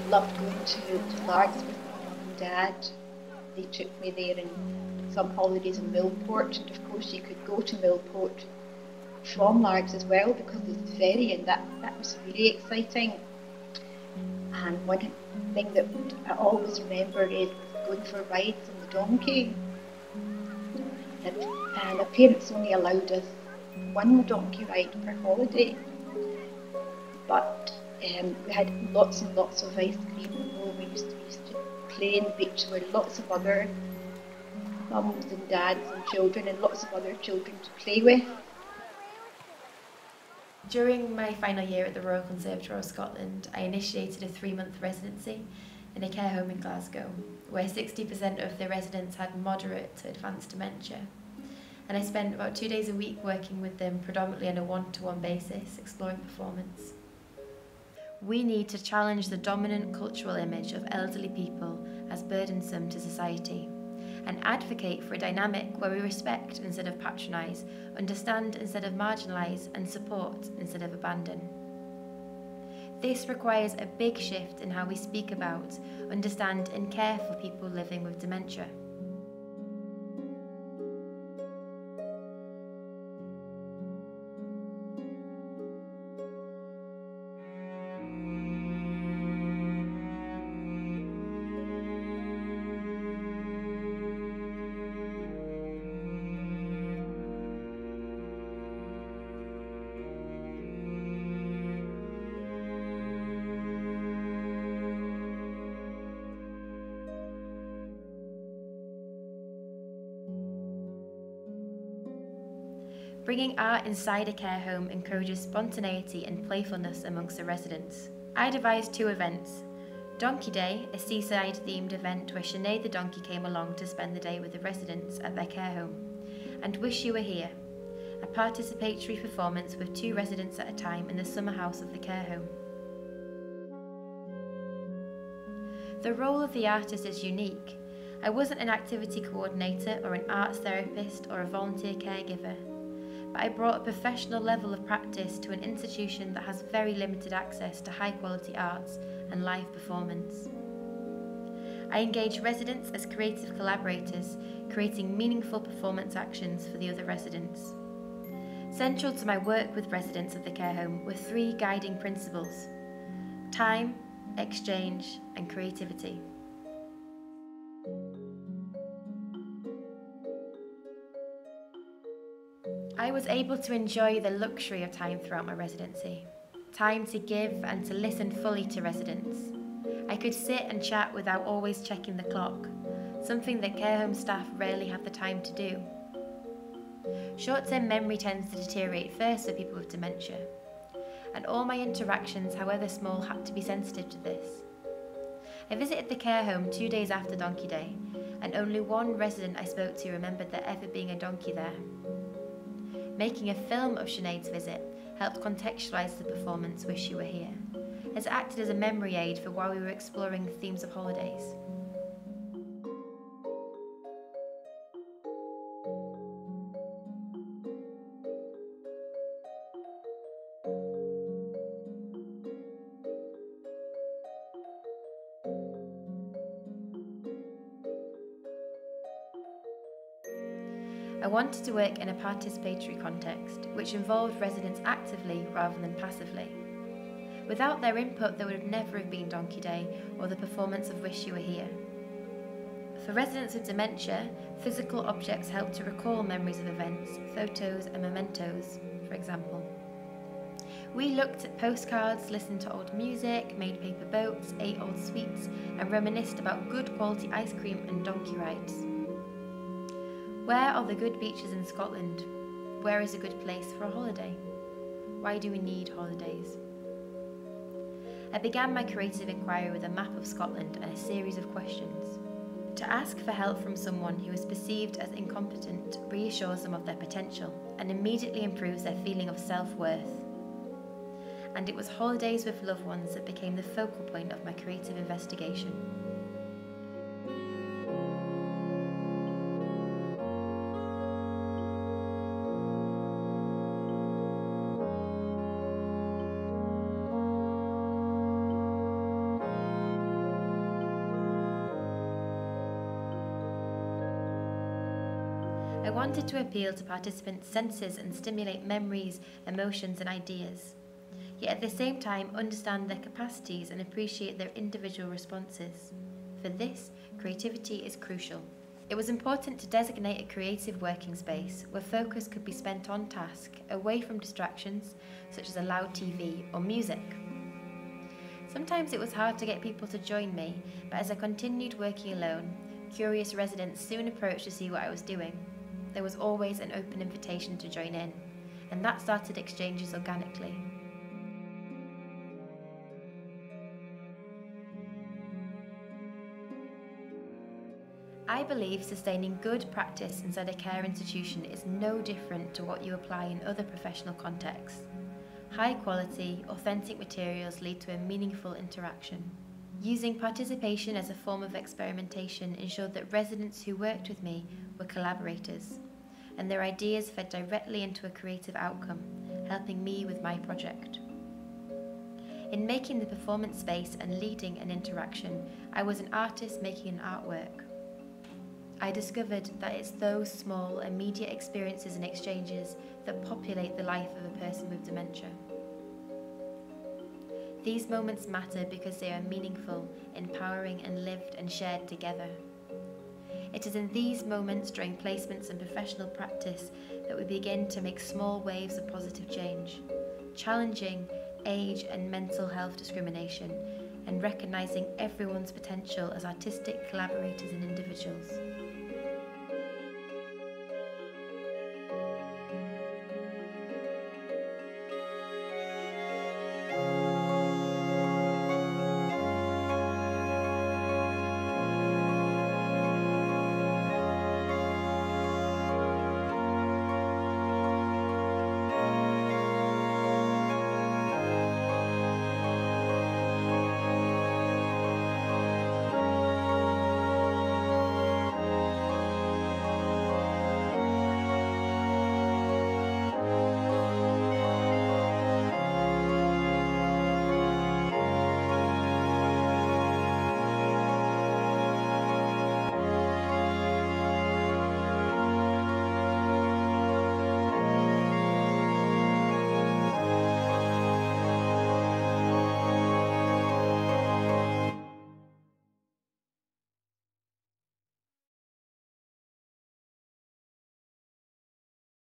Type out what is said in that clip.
loved going to Largs with my mum and dad. They took me there in some holidays in Millport, and of course you could go to Millport from Largs as well because there's the ferry, and that was really exciting. And one thing that I always remember is going for rides on the donkey. And our parents only allowed us one donkey ride per holiday, but we had lots and lots of ice cream at home. We used to play in the beach. There were lots of other mums and dads and children and lots of other children to play with. During my final year at the Royal Conservatoire of Scotland, I initiated a 3-month residency in a care home in Glasgow, where 60% of the residents had moderate to advanced dementia. And I spent about 2 days a week working with them, predominantly on a one-to-one basis, exploring performance. We need to challenge the dominant cultural image of elderly people as burdensome to society, and advocate for a dynamic where we respect instead of patronise, understand instead of marginalise, and support instead of abandon. This requires a big shift in how we speak about, understand and care for people living with dementia. Bringing art inside a care home encourages spontaneity and playfulness amongst the residents. I devised 2 events. Donkey Day, a seaside-themed event where Sinead the donkey came along to spend the day with the residents at their care home, and Wish You Were Here, a participatory performance with 2 residents at a time in the summer house of the care home. The role of the artist is unique. I wasn't an activity coordinator or an arts therapist or a volunteer caregiver, but I brought a professional level of practice to an institution that has very limited access to high-quality arts and live performance. I engage residents as creative collaborators, creating meaningful performance actions for the other residents. Central to my work with residents of the care home were 3 guiding principles: time, exchange, and creativity. I was able to enjoy the luxury of time throughout my residency. Time to give and to listen fully to residents. I could sit and chat without always checking the clock, something that care home staff rarely have the time to do. Short-term memory tends to deteriorate first for people with dementia, and all my interactions, however small, had to be sensitive to this. I visited the care home 2 days after Donkey Day, and only 1 resident I spoke to remembered there ever being a donkey there. Making a film of Sinead's visit helped contextualise the performance Wish You Were Here, as it acted as a memory aid for while we were exploring the themes of holidays. I wanted to work in a participatory context, which involved residents actively rather than passively. Without their input, there would never have been Donkey Day or the performance of Wish You Were Here. For residents with dementia, physical objects help to recall memories of events, photos and mementos, for example. We looked at postcards, listened to old music, made paper boats, ate old sweets, and reminisced about good quality ice cream and donkey rides. Where are the good beaches in Scotland? Where is a good place for a holiday? Why do we need holidays? I began my creative inquiry with a map of Scotland and a series of questions. To ask for help from someone who is perceived as incompetent reassures them of their potential and immediately improves their feeling of self-worth. And it was holidays with loved ones that became the focal point of my creative investigation. I wanted to appeal to participants' senses and stimulate memories, emotions, and ideas, yet at the same time understand their capacities and appreciate their individual responses. For this, creativity is crucial. It was important to designate a creative working space where focus could be spent on task, away from distractions such as a loud TV or music. Sometimes it was hard to get people to join me, but as I continued working alone, curious residents soon approached to see what I was doing. There was always an open invitation to join in, and that started exchanges organically. I believe sustaining good practice inside a care institution is no different to what you apply in other professional contexts. High quality, authentic materials lead to a meaningful interaction. Using participation as a form of experimentation ensured that residents who worked with me were collaborators, and their ideas fed directly into a creative outcome, helping me with my project. In making the performance space and leading an interaction, I was an artist making an artwork. I discovered that it's those small, immediate experiences and exchanges that populate the life of a person with dementia. These moments matter because they are meaningful, empowering, and lived and shared together. It is in these moments during placements and professional practice that we begin to make small waves of positive change, challenging age and mental health discrimination, and recognising everyone's potential as artistic collaborators and individuals.